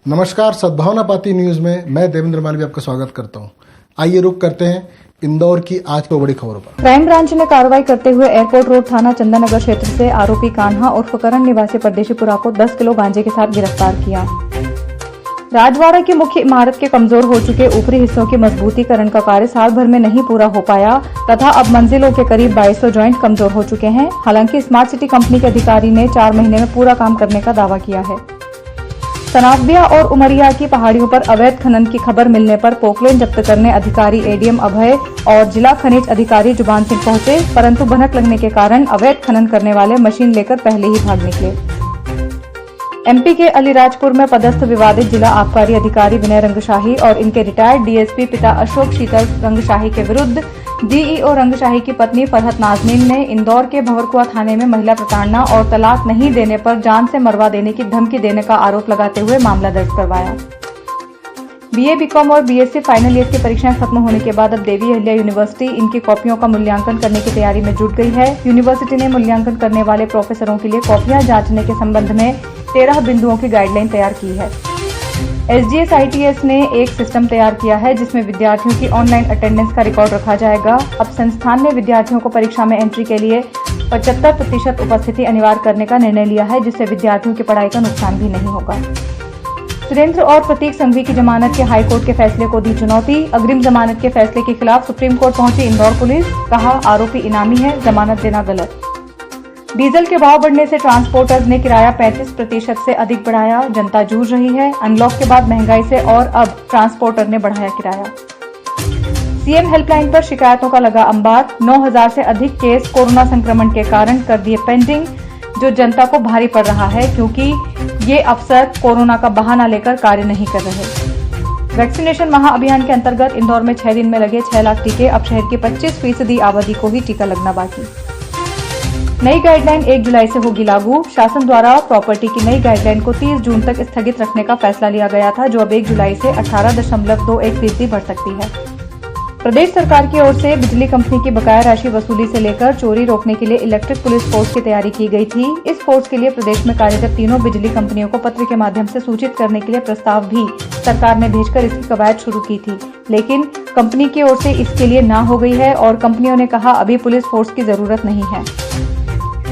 नमस्कार, सद्भावना पाती न्यूज में मैं देवेंद्र मालवी आपका स्वागत करता हूं। आइए रुक करते हैं इंदौर की आज की बड़ी खबरों पर। क्राइम ब्रांच ने कार्रवाई करते हुए एयरपोर्ट रोड थाना चंदन नगर क्षेत्र से आरोपी कान्हा उर्फ करण निवासी परदेशीपुरा को 10 किलो गांजे के साथ गिरफ्तार किया। राजवाड़ा की मुख्य इमारत के कमजोर हो चुके ऊपरी हिस्सों की मजबूतीकरण का कार्य साल भर में नहीं पूरा हो पाया तथा अब मंजिलों के करीब 2200 जॉइंट कमजोर हो चुके हैं। हालांकि स्मार्ट सिटी कंपनी के अधिकारी ने 4 महीने में पूरा काम करने का दावा किया है। सनावबिया और उमरिया की पहाड़ियों पर अवैध खनन की खबर मिलने पर पोकलेन जब्त करने अधिकारी एडीएम अभय और जिला खनिज अधिकारी जुबान सिंह पहुंचे, परंतु भनक लगने के कारण अवैध खनन करने वाले मशीन लेकर पहले ही भाग निकले। एमपी के अलीराजपुर में पदस्थ विवादित जिला आबकारी अधिकारी विनय रंगशाही और इनके रिटायर्ड डीएसपी पिता अशोक शीतल रंगशाही के विरुद्ध डीईओ रंगशाही की पत्नी फरहत नाजनीन ने इंदौर के भंवरकुआ थाने में महिला प्रताड़ना और तलाक नहीं देने पर जान से मरवा देने की धमकी देने का आरोप लगाते हुए मामला दर्ज करवाया। बीए, बीकॉम और बीएससी फाइनल ईयर की परीक्षाएं खत्म होने के बाद अब देवी अहिल्या यूनिवर्सिटी इनकी कॉपियों का मूल्यांकन करने की तैयारी में जुट गई है। यूनिवर्सिटी ने मूल्यांकन करने वाले प्रोफेसरों के लिए कॉपियां जांचने के संबंध में 13 बिंदुओं की गाइडलाइन तैयार की है। SGSITS ने एक सिस्टम तैयार किया है जिसमें विद्यार्थियों की ऑनलाइन अटेंडेंस का रिकॉर्ड रखा जाएगा। अब संस्थान ने विद्यार्थियों को परीक्षा में एंट्री के लिए 75% उपस्थिति अनिवार्य करने का निर्णय लिया है, जिससे विद्यार्थियों की पढ़ाई का नुकसान भी नहीं होगा। सुरेंद्र और प्रतीक संघवी की जमानत के हाईकोर्ट के फैसले को दी चुनौती। अग्रिम जमानत के फैसले के खिलाफ सुप्रीम कोर्ट पहुंची इंदौर पुलिस। कहा, आरोपी इनामी है, जमानत देना गलत। डीजल के भाव बढ़ने से ट्रांसपोर्टर्स ने किराया 35% से अधिक बढ़ाया। जनता जूझ रही है। अनलॉक के बाद महंगाई से और अब ट्रांसपोर्टर ने बढ़ाया किराया। सीएम हेल्पलाइन पर शिकायतों का लगा अंबार। 9000 से अधिक केस कोरोना संक्रमण के कारण कर दिए पेंडिंग, जो जनता को भारी पड़ रहा है क्योंकि ये अफसर कोरोना का बहाना लेकर कार्य नहीं कर रहे। वैक्सीनेशन महाअभियान के अंतर्गत इंदौर में 6 दिन में लगे 6 लाख टीके। अब शहर की 25% आबादी को ही टीका लगना बाकी। नई गाइडलाइन 1 जुलाई से होगी लागू। शासन द्वारा प्रॉपर्टी की नई गाइडलाइन को 30 जून तक स्थगित रखने का फैसला लिया गया था, जो अब 1 जुलाई से 18.21% बढ़ सकती है। प्रदेश सरकार की ओर से बिजली कंपनी की बकाया राशि वसूली से लेकर चोरी रोकने के लिए इलेक्ट्रिक पुलिस फोर्स की तैयारी की गई थी। इस फोर्स के लिए प्रदेश में कार्यरत तीनों बिजली कंपनियों को पत्र के माध्यम से सूचित करने के लिए प्रस्ताव भी सरकार ने भेजकर इसकी कवायद शुरू की थी, लेकिन कंपनी की ओर से इसके लिए ना हो गई है और कंपनियों ने कहा अभी पुलिस फोर्स की जरूरत नहीं है।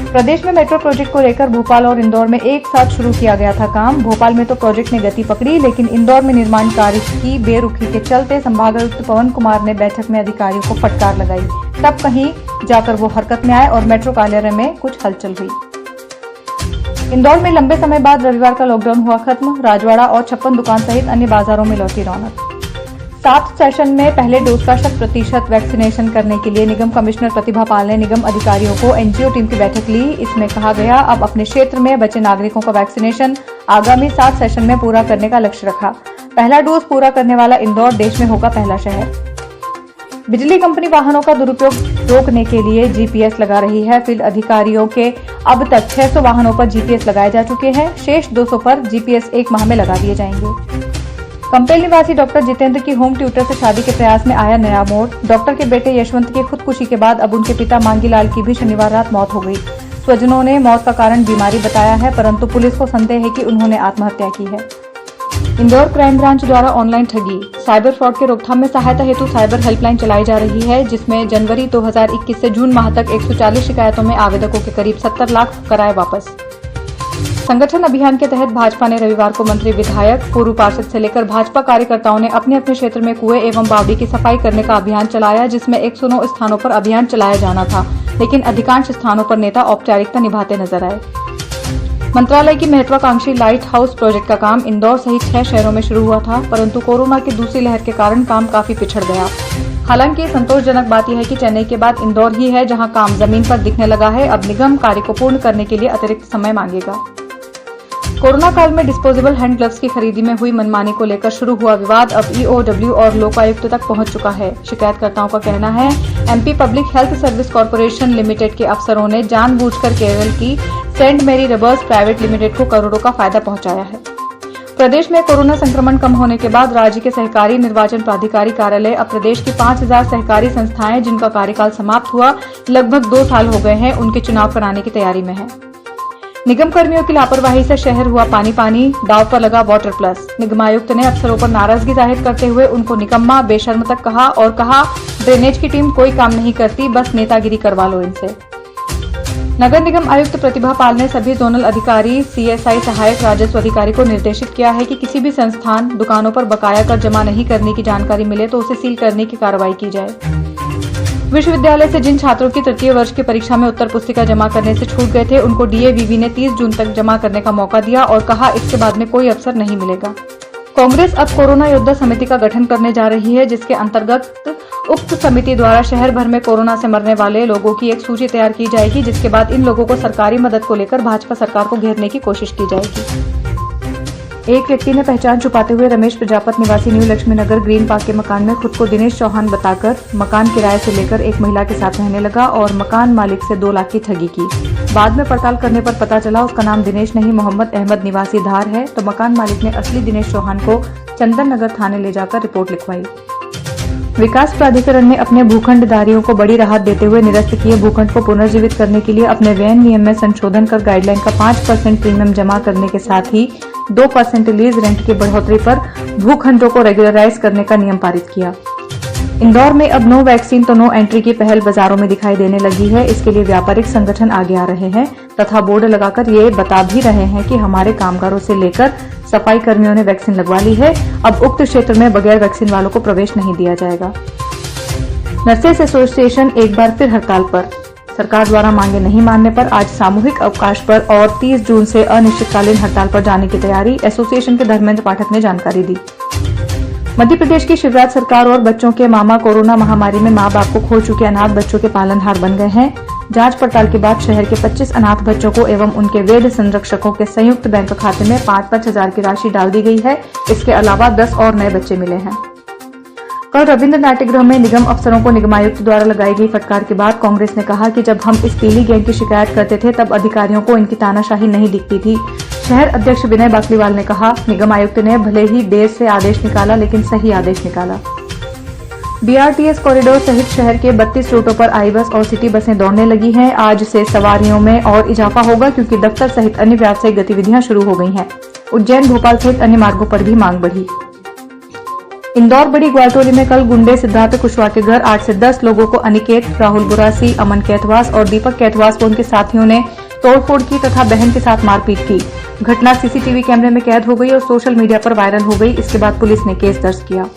प्रदेश में मेट्रो प्रोजेक्ट को लेकर भोपाल और इंदौर में एक साथ शुरू किया गया था काम। भोपाल में तो प्रोजेक्ट ने गति पकड़ी, लेकिन इंदौर में निर्माण कार्य की बेरुखी के चलते संभागायुक्त पवन कुमार ने बैठक में अधिकारियों को फटकार लगाई। तब कहीं जाकर वो हरकत में आए और मेट्रो कार्यालय में कुछ हलचल हुई। इंदौर में लंबे समय बाद रविवार का लॉकडाउन हुआ खत्म। राजवाड़ा और 56 दुकान सहित अन्य बाजारों में लौटी रौनक। 7 सेशन में पहले डोज का 100% वैक्सीनेशन करने के लिए निगम कमिश्नर प्रतिभा पाल ने निगम अधिकारियों को एनजीओ टीम की बैठक ली। इसमें कहा गया अब अपने क्षेत्र में बचे नागरिकों का वैक्सीनेशन आगामी 7 सेशन में पूरा करने का लक्ष्य रखा। पहला डोज पूरा करने वाला इंदौर देश में होगा पहला शहर। बिजली कंपनी वाहनों का दुरुपयोग रोकने के लिए जीपीएस लगा रही है। फील्ड अधिकारियों के अब तक 600 वाहनों पर जीपीएस लगाए जा चुके हैं। शेष 200 पर जीपीएस 1 माह में लगा दिए जाएंगे। कंपेल निवासी डॉक्टर जितेंद्र की होम ट्यूटर से शादी के प्रयास में आया नया मोड़। डॉक्टर के बेटे यशवंत की खुदकुशी के बाद अब उनके पिता मांगीलाल की भी शनिवार रात मौत हो गई। स्वजनों ने मौत का कारण बीमारी बताया है, परंतु पुलिस को संदेह है कि उन्होंने आत्महत्या की है। इंदौर क्राइम ब्रांच द्वारा ऑनलाइन ठगी, साइबर फ्रॉड के रोकथाम में सहायता हेतु साइबर हेल्पलाइन चलाई जा रही है, जिसमें जनवरी 2021 से जून माह तक 140 शिकायतों में आवेदकों के करीब 70 लाख कराए वापस। संगठन अभियान के तहत भाजपा ने रविवार को मंत्री, विधायक, पूर्व पार्षद से लेकर भाजपा कार्यकर्ताओं ने अपने अपने क्षेत्र में कुएं एवं बावड़ी की सफाई करने का अभियान चलाया, जिसमें 109 स्थानों पर अभियान चलाया जाना था, लेकिन अधिकांश स्थानों पर नेता औपचारिकता निभाते नजर आए। मंत्रालय की महत्वाकांक्षी लाइट हाउस प्रोजेक्ट का काम इंदौर सहित 6 शहरों में शुरू हुआ था, परंतु कोरोना की दूसरी लहर के कारण काम काफी पिछड़ गया। हालांकि संतोषजनक बात यह है कि चेन्नई के बाद इंदौर ही है जहां काम जमीन पर दिखने लगा है। अब निगम कार्य को पूर्ण करने के लिए अतिरिक्त समय मांगेगा। कोरोना काल में डिस्पोजेबल हैंड ग्लव्स की खरीदी में हुई मनमानी को लेकर शुरू हुआ विवाद अब ईओडब्ल्यू और लोकायुक्त तक पहुंच चुका है। शिकायतकर्ताओं का कहना है MP public health service corporation limited के अफसरों ने जानबूझकर केरल की सेंट मेरी रबर्स प्राइवेट लिमिटेड को करोड़ों का फायदा पहुंचाया है। प्रदेश में कोरोना संक्रमण कम होने के बाद राज्य के सहकारी निर्वाचन प्राधिकारी कार्यालय अब प्रदेश की 5000 सहकारी संस्थाएं जिनका कार्यकाल समाप्त हुआ लगभग 2 साल हो गए हैं, उनके चुनाव कराने की तैयारी में है। निगम कर्मियों की लापरवाही से शहर हुआ पानी पानी, दांव पर लगा वाटर प्लस। निगमायुक्त ने अफसरों पर नाराजगी जाहिर करते हुए उनको निकम्मा, बेशर्म तक कहा और कहा ड्रेनेज की टीम कोई काम नहीं करती, बस नेतागिरी करवा लो इनसे। नगर निगम आयुक्त प्रतिभा पाल ने सभी जोनल अधिकारी, सीएसआई सहायक राजस्व अधिकारी को निर्देशित किया है कि किसी भी संस्थान, दुकानों पर बकाया कर जमा नहीं करने की जानकारी मिले तो उसे सील करने की कार्रवाई की जाए। विश्वविद्यालय से जिन छात्रों की तृतीय वर्ष की परीक्षा में उत्तर पुस्तिका जमा करने से छूट गए थे, उनको डीएवीवी ने 30 जून तक जमा करने का मौका दिया और कहा इसके बाद में कोई अवसर नहीं मिलेगा। कांग्रेस अब कोरोना योद्धा समिति का गठन करने जा रही है, जिसके अंतर्गत उक्त समिति द्वारा शहर भर में कोरोना से मरने वाले लोगों की एक सूची तैयार की जाएगी, जिसके बाद इन लोगों को सरकारी मदद को लेकर भाजपा सरकार को घेरने की कोशिश की जाएगी। एक व्यक्ति ने पहचान छुपाते हुए रमेश प्रजापत निवासी न्यू लक्ष्मी नगर ग्रीन पार्क के मकान में खुद को दिनेश चौहान बताकर मकान किराए से लेकर एक महिला के साथ रहने लगा और मकान मालिक से 2 लाख की ठगी की। बाद में पड़ताल करने पर पता चला उसका नाम दिनेश नहीं मोहम्मद अहमद निवासी धार है, तो मकान मालिक ने असली दिनेश चौहान को चंदन नगर थाने ले जाकर रिपोर्ट लिखवाई। विकास प्राधिकरण ने अपने भूखंडधारियों को बड़ी राहत देते हुए निरस्त किए भूखंड को पुनर्जीवित करने के लिए अपने व्यय नियम में संशोधन कर गाइडलाइन का 5% प्रीमियम जमा करने के साथ ही 2% लीज रेंट की बढ़ोतरी पर भूखंडों को रेगुलराइज करने का नियम पारित किया। इंदौर में अब नो वैक्सीन तो नो एंट्री की पहल बाजारों में दिखाई देने लगी है। इसके लिए व्यापारिक संगठन आगे आ रहे हैं तथा बोर्ड लगाकर ये बता भी रहे हैं कि हमारे कामगारों से लेकर सफाई कर्मियों ने वैक्सीन लगवा ली है, अब उक्त क्षेत्र में बगैर वैक्सीन वालों को प्रवेश नहीं दिया जाएगा। नर्सेस एसोसिएशन एक बार फिर हड़ताल पर। सरकार द्वारा मांगे नहीं मानने पर आज सामूहिक अवकाश पर और 30 जून से अनिश्चितकालीन हड़ताल पर जाने की तैयारी, एसोसिएशन के धर्मेंद्र पाठक ने जानकारी दी। मध्य प्रदेश की शिवराज सरकार और बच्चों के मामा कोरोना महामारी में मां बाप को खो चुके अनाथ बच्चों के पालनहार बन गए हैं। जांच पड़ताल के बाद शहर के 25 अनाथ बच्चों को एवं उनके वैध संरक्षकों के संयुक्त बैंक खाते में 5-5 हजार की राशि डाल दी गई है। इसके अलावा 10 और नए बच्चे मिले हैं। कल रविंद्र नाट्यगृह में निगम अफसरों को निगमायुक्त द्वारा लगाई गई फटकार के बाद कांग्रेस ने कहा कि जब हम इस पीली गैंग की शिकायत करते थे तब अधिकारियों को इनकी तानाशाही नहीं दिखती थी। शहर अध्यक्ष विनय बाकलीवाल ने कहा, निगम आयुक्त ने भले ही देर से आदेश निकाला लेकिन सही आदेश निकाला। बीआरटीएस कॉरिडोर सहित शहर के 32 रूटों पर आई बस और सिटी बसें दौड़ने लगी हैं। आज से सवारियों में और इजाफा होगा क्योंकि दफ्तर सहित अन्य व्यावसायिक गतिविधियां शुरू हो गई हैं। उज्जैन, भोपाल सहित अन्य मार्गों पर भी मांग बढ़ी। इंदौर बड़ी ग्वालटोली में कल गुंडे सिद्धार्थ कुशवाहा के घर 8 से 10 लोगों को अनिकेत, राहुल बुरासी, अमन कैथवास और दीपक कैथवास व उनके साथियों ने तोड़फोड़ की तथा बहन के साथ मारपीट की। घटना सीसीटीवी कैमरे में कैद हो गई और सोशल मीडिया पर वायरल हो गई। इसके बाद पुलिस ने केस दर्ज किया।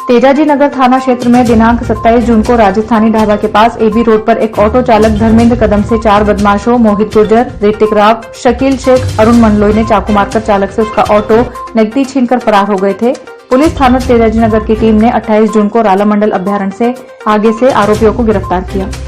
तेजाजी नगर थाना क्षेत्र में दिनांक 27 जून को राजस्थानी ढाबा के पास एबी रोड पर एक ऑटो चालक धर्मेंद्र कदम से 4 बदमाशों मोहित गुर्जर, ऋतिक राव, शकील शेख, अरुण मंडलोई ने चाकू मारकर चालक से उसका ऑटो नकदी छीनकर फरार हो गए थे। पुलिस थाना तेजाजी नगर की टीम ने 28 जून को राला मंडल अभ्यारण्य से आगे से आरोपियों को गिरफ्तार किया।